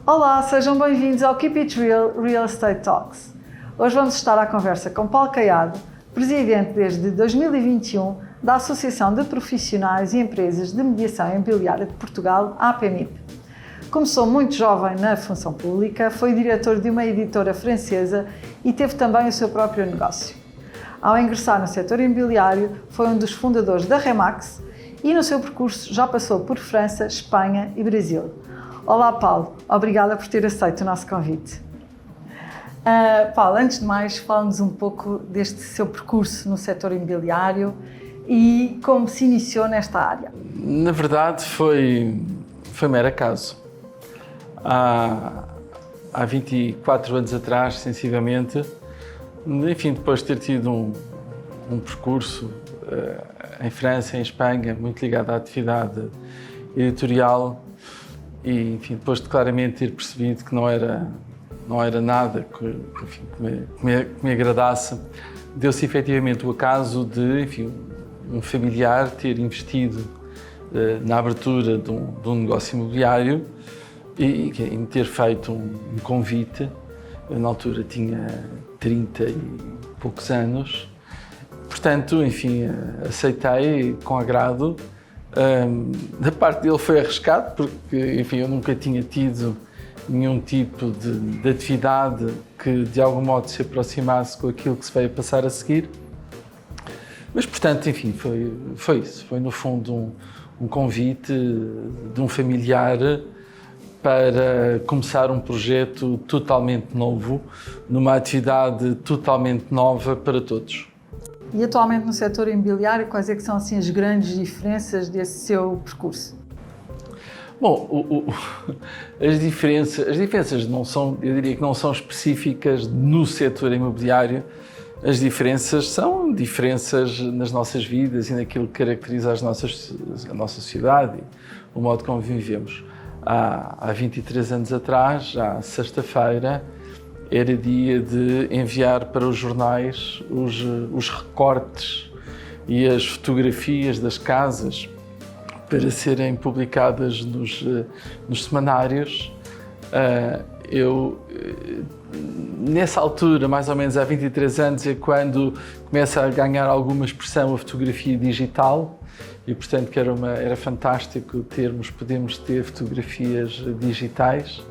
Olá, sejam bem-vindos ao Keep It Real Real Estate Talks. Hoje vamos estar à conversa com Paulo Caiado, presidente desde 2021 da Associação de Profissionais e Empresas de Mediação Imobiliária de Portugal, a APMIP. Começou muito jovem na função pública, foi diretor de uma editora francesa e teve também o seu próprio negócio. Ao ingressar no setor imobiliário, foi um dos fundadores da Remax e no seu percurso já passou por França, Espanha e Brasil. Olá Paulo, obrigada por ter aceito o nosso convite. Paulo, antes de mais, fala-nos um pouco deste seu percurso no setor imobiliário e como se iniciou nesta área. Na verdade foi mero acaso. Há 24 anos atrás, sensivelmente, enfim, depois de ter tido um percurso em França, em Espanha, muito ligado à atividade editorial e, enfim, depois de claramente ter percebido que não era nada que me agradasse, deu-se efetivamente o acaso de, enfim, um familiar ter investido na abertura de um negócio imobiliário e me ter feito um convite. Eu, na altura, tinha 30 e poucos anos. Portanto, enfim, aceitei com agrado. Da parte dele foi arriscado, porque, enfim, eu nunca tinha tido nenhum tipo de atividade que, de algum modo, se aproximasse com aquilo que se veio a passar a seguir. Mas, portanto, enfim, foi isso. Foi, no fundo, um convite de um familiar para começar um projeto totalmente novo, numa atividade totalmente nova para todos. E atualmente no setor imobiliário, quais é que são assim as grandes diferenças desse seu percurso? Bom, as diferenças não são, eu diria que não são específicas no setor imobiliário. As diferenças são diferenças nas nossas vidas e naquilo que caracteriza a nossa sociedade e o modo como vivemos. Há 23 anos atrás, já sexta-feira, era dia de enviar para os jornais os recortes e as fotografias das casas para serem publicadas nos semanários. Nessa altura, mais ou menos há 23 anos, é quando começa a ganhar alguma expressão a fotografia digital e, portanto, que era fantástico podermos ter fotografias digitais.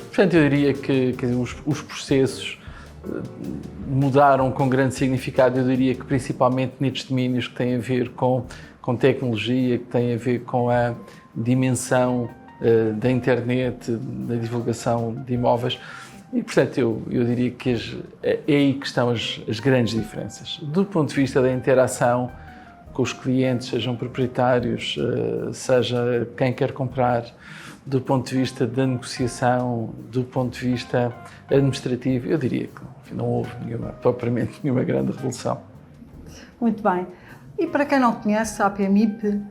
Portanto, eu diria que os processos mudaram com grande significado. Eu diria que principalmente nestes domínios que têm a ver com tecnologia, que têm a ver com a dimensão da internet, da divulgação de imóveis. E, portanto, eu diria que é aí que estão as grandes diferenças. Do ponto de vista da interação com os clientes, sejam proprietários, seja quem quer comprar, do ponto de vista da negociação, do ponto de vista administrativo, eu diria que enfim, não houve propriamente nenhuma grande revolução. Muito bem. E para quem não conhece a APMIP,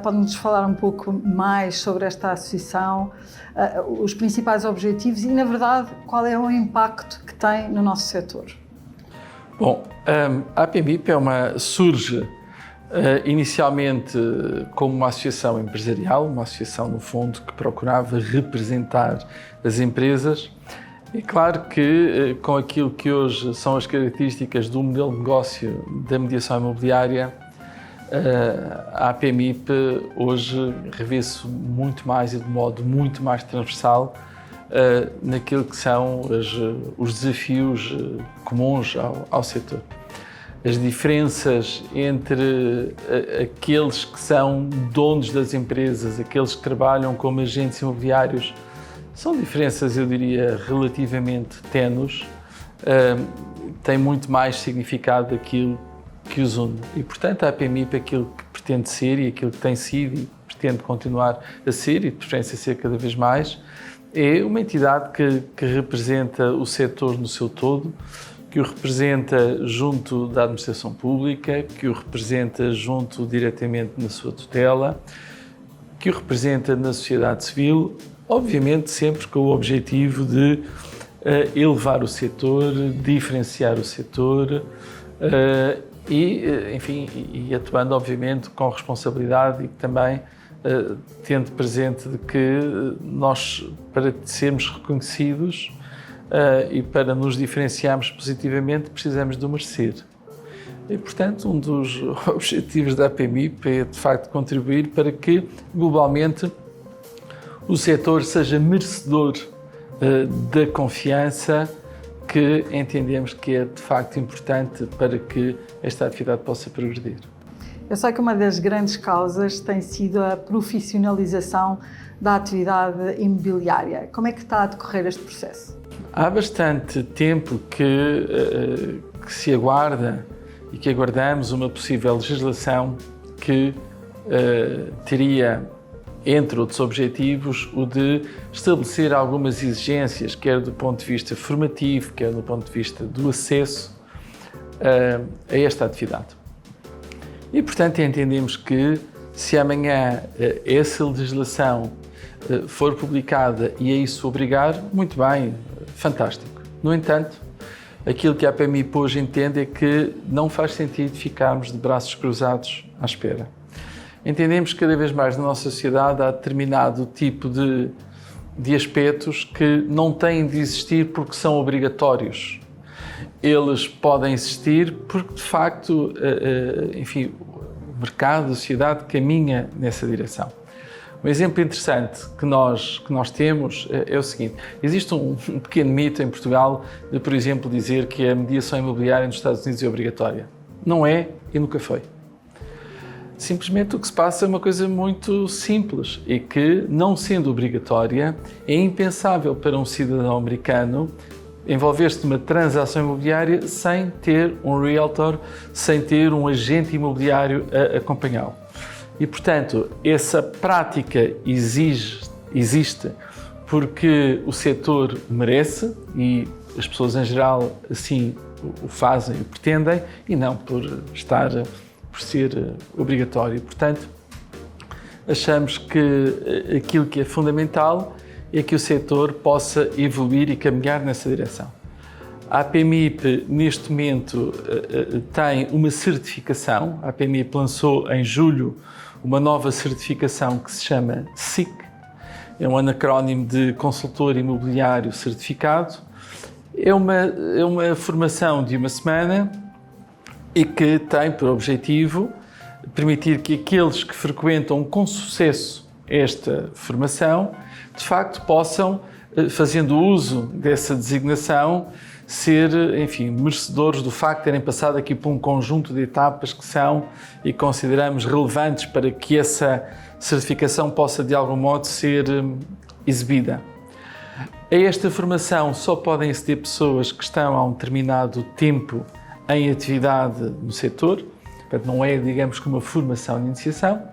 pode-nos falar um pouco mais sobre esta associação, os principais objetivos e, na verdade, qual é o impacto que tem no nosso setor? Bom, a APMIP surge inicialmente como uma associação empresarial, uma associação, no fundo, que procurava representar as empresas. É claro que, com aquilo que hoje são as características do modelo de negócio da mediação imobiliária, a APMIP hoje revê-se muito mais e de modo muito mais transversal naquilo que são os desafios comuns ao setor. As diferenças entre aqueles que são donos das empresas, aqueles que trabalham como agentes imobiliários, são diferenças, eu diria, relativamente ténues, têm muito mais significado aquilo que os une. E, portanto, a APMIP, aquilo que pretende ser e aquilo que tem sido e pretende continuar a ser, e de preferência ser cada vez mais, é uma entidade que representa o setor no seu todo, que o representa junto da administração pública, que o representa junto diretamente na sua tutela, que o representa na sociedade civil, obviamente sempre com o objetivo de elevar o setor, diferenciar o setor e, enfim, atuando obviamente com responsabilidade e também tendo presente de que nós, para sermos reconhecidos e para nos diferenciarmos positivamente, precisamos do merecer. E, portanto, um dos objetivos da APMIP é, de facto, contribuir para que, globalmente, o setor seja merecedor da confiança que entendemos que é, de facto, importante para que esta atividade possa progredir. Eu sei que uma das grandes causas tem sido a profissionalização da atividade imobiliária. Como é que está a decorrer este processo? Há bastante tempo que se aguarda e que aguardamos uma possível legislação que teria, entre outros objetivos, o de estabelecer algumas exigências, quer do ponto de vista formativo, quer do ponto de vista do acesso a esta atividade. E, portanto, entendemos que se amanhã essa legislação for publicada e a isso obrigar, muito bem, fantástico. No entanto, aquilo que a APMIP hoje entende é que não faz sentido ficarmos de braços cruzados à espera. Entendemos que cada vez mais na nossa sociedade há determinado tipo de aspectos que não têm de existir porque são obrigatórios. Eles podem existir porque, de facto, enfim, o mercado, a sociedade caminha nessa direção. Um exemplo interessante que nós temos é o seguinte: existe um pequeno mito em Portugal de, por exemplo, dizer que a mediação imobiliária nos Estados Unidos é obrigatória. Não é e nunca foi. Simplesmente o que se passa é uma coisa muito simples e que, não sendo obrigatória, é impensável para um cidadão americano envolver-se numa transação imobiliária sem ter um realtor, sem ter um agente imobiliário a acompanhá-lo. E, portanto, essa prática existe porque o setor merece e as pessoas em geral assim o fazem e pretendem, e não por ser obrigatório. Portanto, achamos que aquilo que é fundamental é que o setor possa evoluir e caminhar nessa direção. A APMIP, neste momento, tem uma certificação. A APMIP lançou em julho uma nova certificação que se chama SIC. É um anacrónimo de Consultor Imobiliário Certificado. É uma formação de uma semana e que tem por objetivo permitir que aqueles que frequentam com sucesso esta formação, de facto, possam, fazendo uso dessa designação, ser, enfim, merecedores do facto de terem passado aqui por um conjunto de etapas que são e consideramos relevantes para que essa certificação possa, de algum modo, ser exibida. A esta formação só podem aceder pessoas que estão há um determinado tempo em atividade no setor, portanto, não é, digamos, que uma formação de iniciação.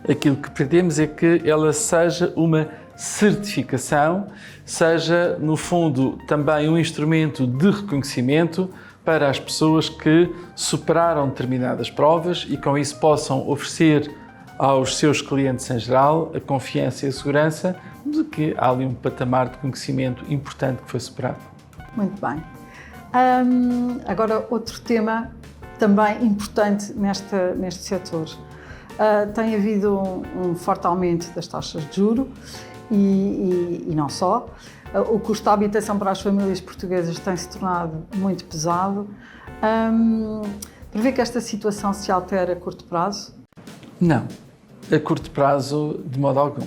Aquilo que pretendemos é que ela seja uma certificação, seja, no fundo, também um instrumento de reconhecimento para as pessoas que superaram determinadas provas e, com isso, possam oferecer aos seus clientes em geral a confiança e a segurança de que há ali um patamar de conhecimento importante que foi superado. Muito bem. Agora, outro tema também importante neste setor. Tem havido um forte aumento das taxas de juros e não só. O custo da habitação para as famílias portuguesas tem se tornado muito pesado. Prevê que esta situação se altere a curto prazo? Não, a curto prazo de modo algum.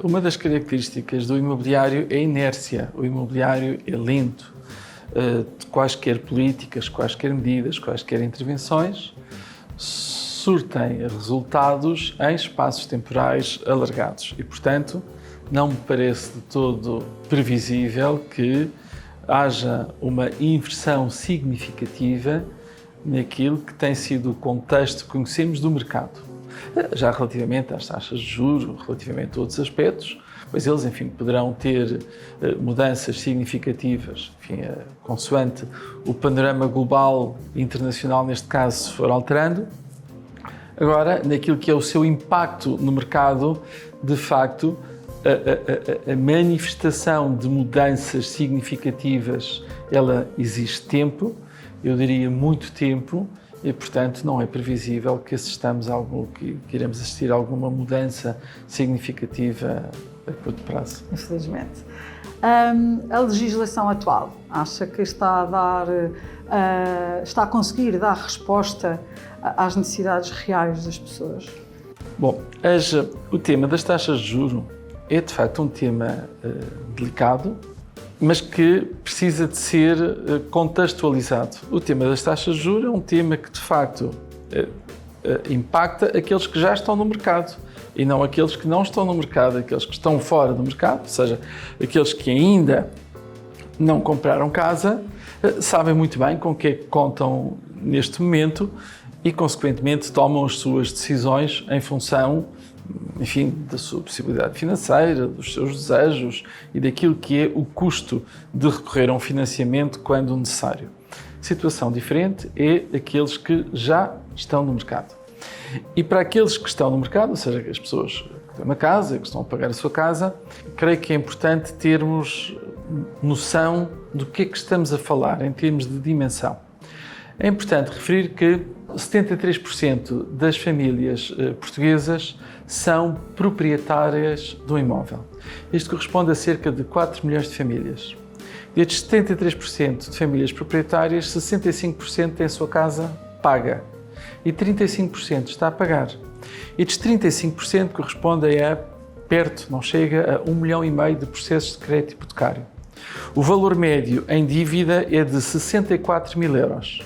Uma das características do imobiliário é a inércia. O imobiliário é lento. De quaisquer políticas, quaisquer medidas, quaisquer intervenções, surtem resultados em espaços temporais alargados e, portanto, não me parece de todo previsível que haja uma inversão significativa naquilo que tem sido o contexto que conhecemos do mercado. Já relativamente às taxas de juros, relativamente a outros aspectos, pois eles, enfim, poderão ter mudanças significativas, enfim, consoante o panorama global e internacional, neste caso, se for alterando. Agora, naquilo que é o seu impacto no mercado, de facto, a manifestação de mudanças significativas, ela exige tempo, eu diria muito tempo, e, portanto, não é previsível que iremos assistir a alguma mudança significativa a curto prazo. Infelizmente. A legislação atual, acha que está a conseguir dar resposta às necessidades reais das pessoas? Bom, o tema das taxas de juros é, de facto, um tema delicado, mas que precisa de ser contextualizado. O tema das taxas de juros é um tema que, de facto, impacta aqueles que já estão no mercado e não aqueles que não estão no mercado, aqueles que estão fora do mercado, ou seja, aqueles que ainda não compraram casa, sabem muito bem com o que é que contam neste momento e, consequentemente, tomam as suas decisões em função, enfim, da sua possibilidade financeira, dos seus desejos e daquilo que é o custo de recorrer a um financiamento quando necessário. Situação diferente é aqueles que já estão no mercado. E para aqueles que estão no mercado, ou seja, as pessoas que têm uma casa, que estão a pagar a sua casa, creio que é importante termos noção do que é que estamos a falar em termos de dimensão. É importante referir que 73% das famílias portuguesas são proprietárias do imóvel. Isto corresponde a cerca de 4 milhões de famílias. Destes 73% de famílias proprietárias, 65% têm a sua casa paga e 35% está a pagar. Estes 35% correspondem a perto, não chega, a 1,5 milhão de processos de crédito hipotecário. O valor médio em dívida é de 64 mil euros.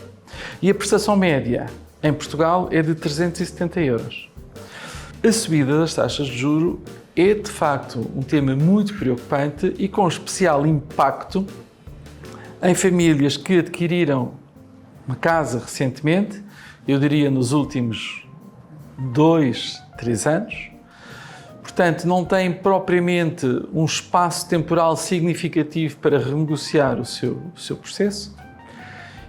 E a prestação média em Portugal é de 370 euros. A subida das taxas de juros é, de facto, um tema muito preocupante e com especial impacto em famílias que adquiriram uma casa recentemente, eu diria nos últimos 2, 3 anos. Portanto, não têm propriamente um espaço temporal significativo para renegociar o seu processo.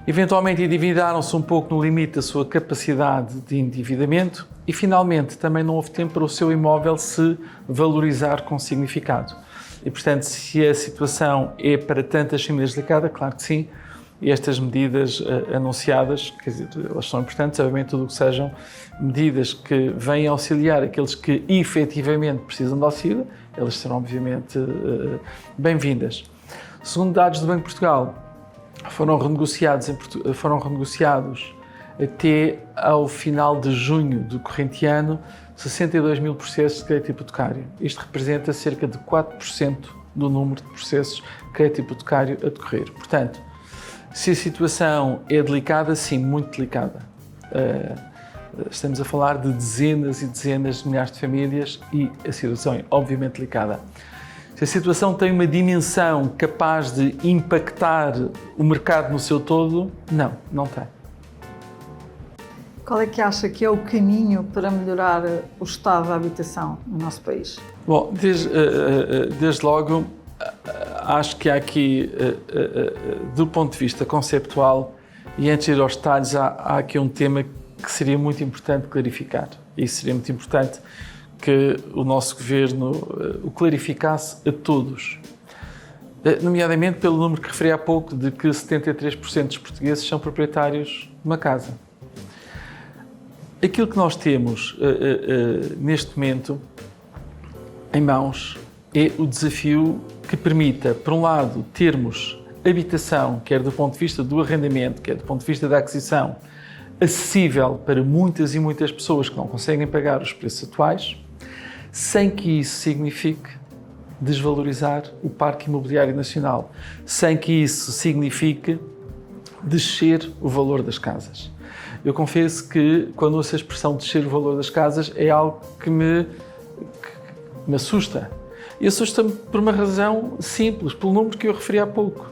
Eventualmente endividaram-se um pouco no limite da sua capacidade de endividamento e, finalmente, também não houve tempo para o seu imóvel se valorizar com significado. E, portanto, se a situação é para tantas famílias delicada, claro que sim, e estas medidas anunciadas, quer dizer, elas são importantes, obviamente, tudo o que sejam medidas que vêm auxiliar aqueles que efetivamente precisam de auxílio, elas serão, obviamente, bem-vindas. Segundo dados do Banco de Portugal, foram renegociados até ao final de junho do corrente ano 62 mil processos de crédito hipotecário. Isto representa cerca de 4% do número de processos de crédito hipotecário a decorrer. Portanto, se a situação é delicada, sim, muito delicada. Estamos a falar de dezenas e dezenas de milhares de famílias e a situação é obviamente delicada. Se a situação tem uma dimensão capaz de impactar o mercado no seu todo, não tem. Qual é que acha que é o caminho para melhorar o estado da habitação no nosso país? Bom, desde logo, acho que há aqui, do ponto de vista conceptual, e antes de ir aos detalhes, há aqui um tema que seria muito importante clarificar. E seria muito importante que o nosso governo o clarificasse a todos. Nomeadamente pelo número que referi há pouco, de que 73% dos portugueses são proprietários de uma casa. Aquilo que nós temos neste momento em mãos é o desafio que permita, por um lado, termos habitação, quer do ponto de vista do arrendamento, quer do ponto de vista da aquisição, acessível para muitas e muitas pessoas que não conseguem pagar os preços atuais, sem que isso signifique desvalorizar o parque imobiliário nacional, sem que isso signifique descer o valor das casas. Eu confesso que, quando ouço a expressão descer o valor das casas, é algo que me assusta. E assusta-me por uma razão simples, pelo número que eu referi há pouco.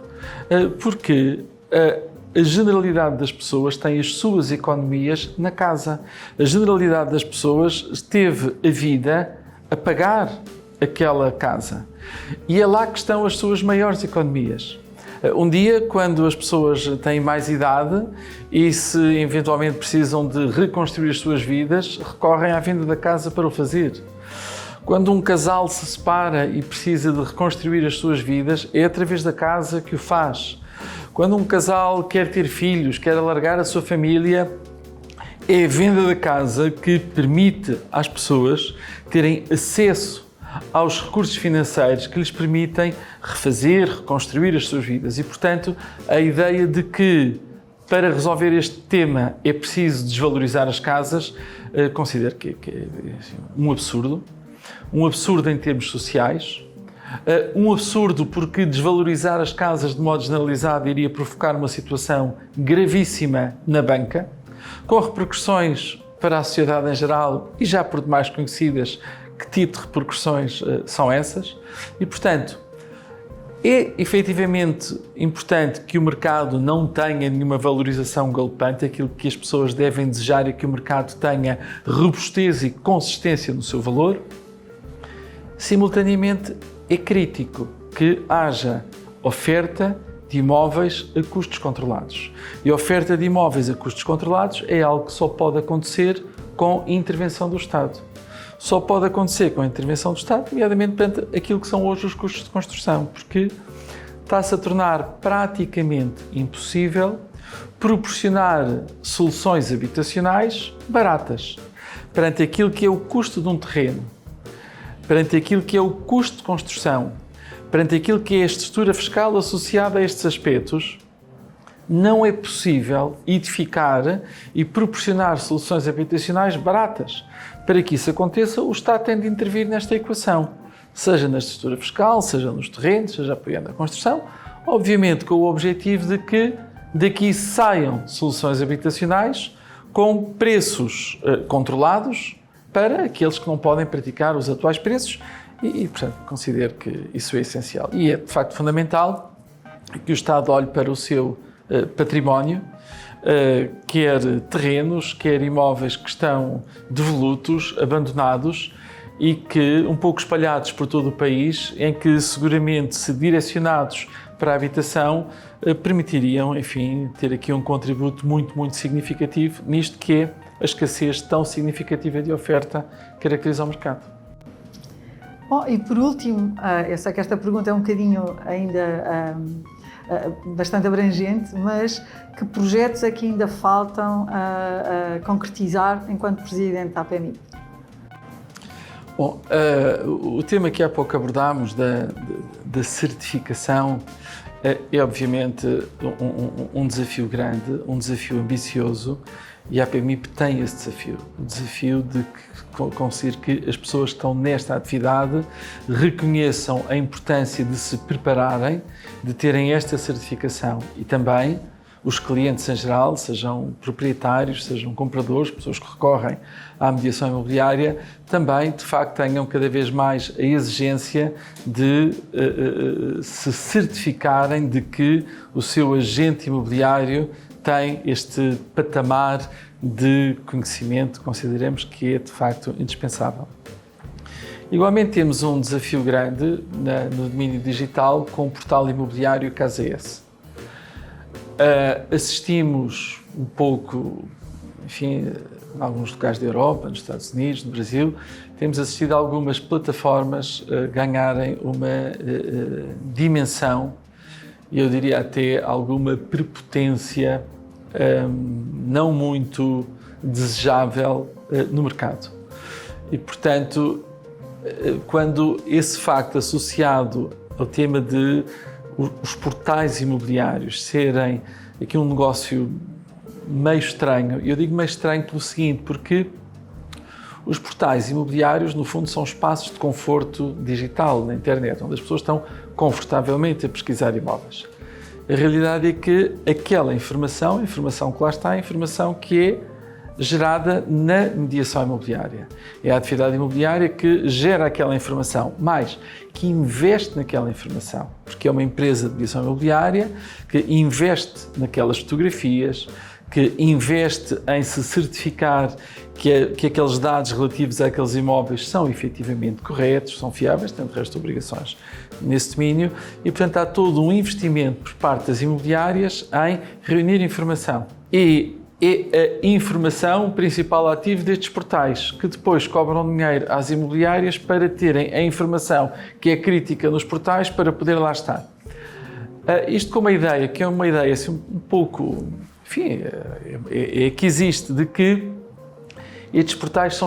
Porque a generalidade das pessoas tem as suas economias na casa. A generalidade das pessoas teve a vida a pagar aquela casa. E é lá que estão as suas maiores economias. Um dia, quando as pessoas têm mais idade e se eventualmente precisam de reconstruir as suas vidas, recorrem à venda da casa para o fazer. Quando um casal se separa e precisa de reconstruir as suas vidas, é através da casa que o faz. Quando um casal quer ter filhos, quer alargar a sua família, é a venda da casa que permite às pessoas terem acesso aos recursos financeiros que lhes permitem refazer, reconstruir as suas vidas. E, portanto, a ideia de que para resolver este tema é preciso desvalorizar as casas, considero que é um absurdo em termos sociais, um absurdo porque desvalorizar as casas de modo generalizado iria provocar uma situação gravíssima na banca, com repercussões para a sociedade em geral e já por demais conhecidas. Que tipo de repercussões são essas? E, portanto, é efetivamente importante que o mercado não tenha nenhuma valorização galopante. Aquilo que as pessoas devem desejar é que o mercado tenha robustez e consistência no seu valor. Simultaneamente, é crítico que haja oferta de imóveis a custos controlados. E a oferta de imóveis a custos controlados é algo que só pode acontecer com intervenção do Estado. Só pode acontecer com a intervenção do Estado, nomeadamente perante aquilo que são hoje os custos de construção, porque está-se a tornar praticamente impossível proporcionar soluções habitacionais baratas perante aquilo que é o custo de um terreno, perante aquilo que é o custo de construção, perante aquilo que é a estrutura fiscal associada a estes aspectos. Não é possível edificar e proporcionar soluções habitacionais baratas. Para que isso aconteça, o Estado tem de intervir nesta equação, seja na estrutura fiscal, seja nos terrenos, seja apoiando a construção, obviamente com o objetivo de que daqui saiam soluções habitacionais com preços controlados para aqueles que não podem praticar os atuais preços e, portanto, considero que isso é essencial. E é, de facto, fundamental que o Estado olhe para o seu património, quer terrenos, quer imóveis que estão devolutos, abandonados e que, um pouco espalhados por todo o país, em que seguramente, se direcionados para a habitação, permitiriam, enfim, ter aqui um contributo muito, muito significativo nisto que é a escassez tão significativa de oferta que caracteriza o mercado. Bom, e por último, eu sei que esta pergunta é um bocadinho ainda bastante abrangente, mas que projetos é que ainda faltam a concretizar enquanto Presidente da APMIP? Bom, o tema que há pouco abordámos da certificação é obviamente um desafio grande, um desafio ambicioso, e a APMIP tem esse desafio, o desafio de conseguir que as pessoas que estão nesta atividade reconheçam a importância de se prepararem, de terem esta certificação, e também os clientes em geral, sejam proprietários, sejam compradores, pessoas que recorrem à mediação imobiliária, também de facto tenham cada vez mais a exigência de se certificarem de que o seu agente imobiliário tem este patamar de conhecimento, consideramos que é de facto indispensável. Igualmente temos um desafio grande no domínio digital com o portal imobiliário Casa-S. Assistimos um pouco, enfim, em alguns locais da Europa, nos Estados Unidos, no Brasil, temos assistido a algumas plataformas ganharem uma dimensão, e eu diria até alguma prepotência não muito desejável no mercado. E, portanto, quando esse facto associado ao tema de os portais imobiliários serem aqui um negócio meio estranho, eu digo meio estranho pelo seguinte, porque os portais imobiliários, no fundo, são espaços de conforto digital na internet, onde as pessoas estão confortavelmente a pesquisar imóveis. A realidade é que aquela informação, a informação que lá está, é a informação que é gerada na mediação imobiliária. É a atividade imobiliária que gera aquela informação, mas que investe naquela informação, porque é uma empresa de mediação imobiliária que investe naquelas fotografias, que investe em se certificar que aqueles dados relativos àqueles imóveis são efetivamente corretos, são fiáveis, têm de resto obrigações nesse domínio, e portanto há todo um investimento por parte das imobiliárias em reunir informação. E é a informação o principal ativo destes portais, que depois cobram dinheiro às imobiliárias para terem a informação que é crítica nos portais para poder lá estar. Isto com uma ideia, que é uma ideia assim, um pouco enfim, é que existe, de que estes portais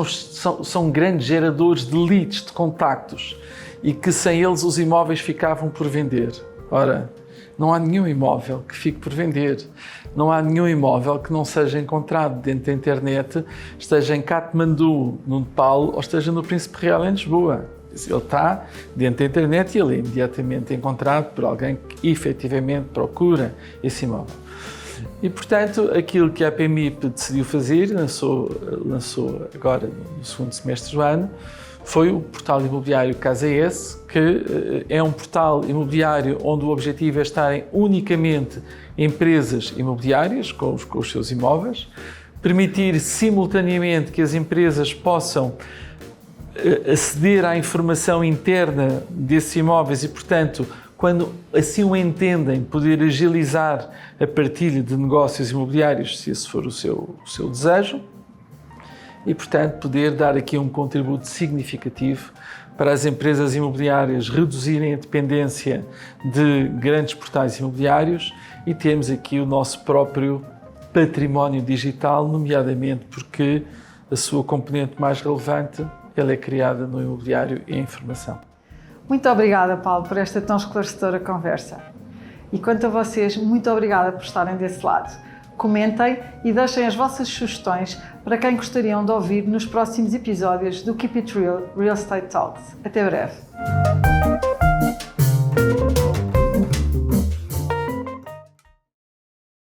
são grandes geradores de leads, de contactos, e que sem eles os imóveis ficavam por vender. Ora, não há nenhum imóvel que fique por vender. Não há nenhum imóvel que não seja encontrado dentro da internet, esteja em Katmandu, no Nepal, ou esteja no Príncipe Real, em Lisboa. Ele está dentro da internet e ele é imediatamente encontrado por alguém que efetivamente procura esse imóvel. E, portanto, aquilo que a APMIP decidiu fazer, lançou agora no segundo semestre do ano, foi o portal imobiliário Casa S, que é um portal imobiliário onde o objetivo é estarem unicamente empresas imobiliárias com os seus imóveis, permitir simultaneamente que as empresas possam aceder à informação interna desses imóveis e, portanto, quando assim o entendem, poder agilizar a partilha de negócios imobiliários, se esse for o seu desejo, e, portanto, poder dar aqui um contributo significativo para as empresas imobiliárias reduzirem a dependência de grandes portais imobiliários e termos aqui o nosso próprio património digital, nomeadamente porque a sua componente mais relevante ela é criada no imobiliário e em informação. Muito obrigada, Paulo, por esta tão esclarecedora conversa. E quanto a vocês, muito obrigada por estarem desse lado. Comentem e deixem as vossas sugestões para quem gostariam de ouvir nos próximos episódios do Keep It Real Real Estate Talks. Até breve!